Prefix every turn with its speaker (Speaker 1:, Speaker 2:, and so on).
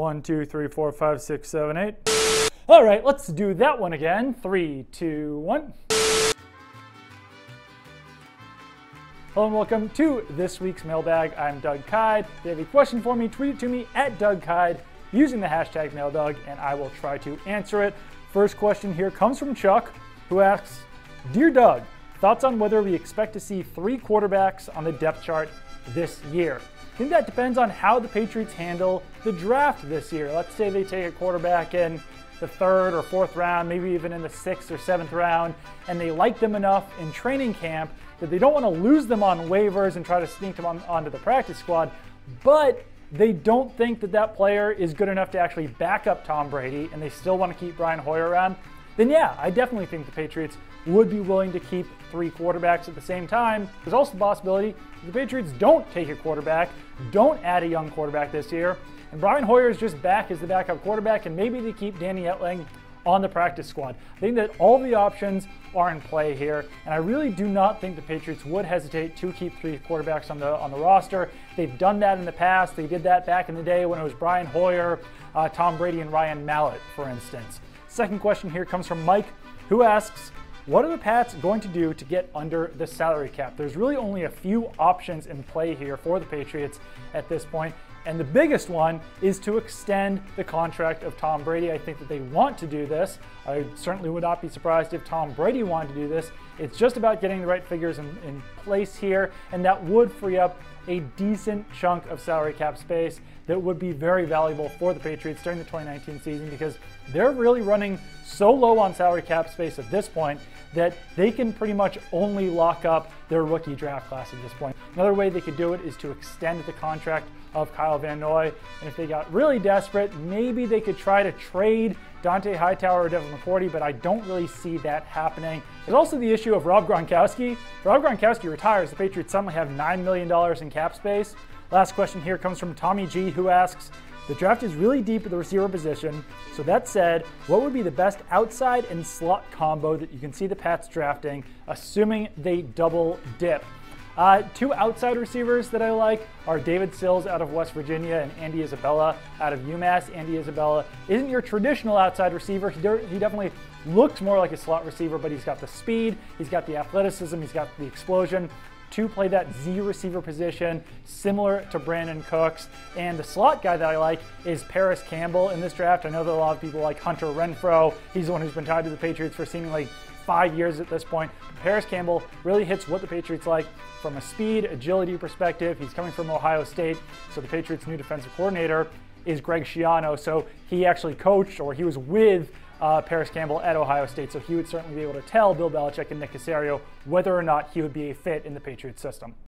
Speaker 1: 1, 2, 3, 4, 5, 6, 7, 8. All right, let's do that one again. 3, 2, 1. Hello and welcome to this week's mailbag. I'm Doug Kide. If you have a question for me, tweet it to me at Doug Kide using the hashtag MailDoug, and I will try to answer it. First question here comes from Chuck, who asks, Dear Doug, thoughts on whether we expect to see 3 quarterbacks on the depth chart this year? I think that depends on how the Patriots handle the draft this year. Let's say they take a quarterback in the 3rd or 4th round, maybe even in the 6th or 7th round, and they like them enough in training camp that they don't want to lose them on waivers and try to sneak them onto the practice squad, but they don't think that that player is good enough to actually back up Tom Brady, and they still want to keep Brian Hoyer around, then yeah, I definitely think the Patriots would be willing to keep 3 quarterbacks at the same time. There's also the possibility the Patriots don't take a quarterback, don't add a young quarterback this year, and Brian Hoyer is just back as the backup quarterback, and maybe they keep Danny Etling on the practice squad. I think that all the options are in play here, and I really do not think the Patriots would hesitate to keep 3 quarterbacks on the roster. They've done that in the past. They did that back in the day when it was Brian Hoyer, Tom Brady, and Ryan Mallett, for instance. Second question here comes from Mike, who asks, what are the Pats going to do to get under the salary cap? There's really only a few options in play here for the Patriots at this point. And the biggest one is to extend the contract of Tom Brady. I think that they want to do this. I certainly would not be surprised if Tom Brady wanted to do this. It's just about getting the right figures in place here, and that would free up a decent chunk of salary cap space that would be very valuable for the Patriots during the 2019 season, because they're really running so low on salary cap space at this point that they can pretty much only lock up their rookie draft class at this point. Another way they could do it is to extend the contract of Kyle Van Noy, and if they got really desperate, maybe they could try to trade Dante Hightower or Devin McCourty, but I don't really see that happening. There's also the issue of Rob Gronkowski. If Rob Gronkowski retires, the Patriots suddenly have $9 million in cap space. Last question here comes from Tommy G, who asks, the draft is really deep at the receiver position. So that said, what would be the best outside and slot combo that you can see the Pats drafting, assuming they double dip? 2 outside receivers that I like are David Sills out of West Virginia and Andy Isabella out of UMass. Andy Isabella isn't your traditional outside receiver. He definitely looks more like a slot receiver, but he's got the speed, he's got the athleticism, he's got the explosion to play that Z receiver position, similar to Brandon Cooks. And the slot guy that I like is Paris Campbell in this draft. I know that a lot of people like Hunter Renfrow. He's the one who's been tied to the Patriots for seemingly 5 years at this point. Paris Campbell really hits what the Patriots like from a speed, agility perspective. He's coming from Ohio State, so the Patriots' new defensive coordinator is Greg Schiano. So he actually coached, or he was with Paris Campbell at Ohio State, so he would certainly be able to tell Bill Belichick and Nick Caserio whether or not he would be a fit in the Patriots system.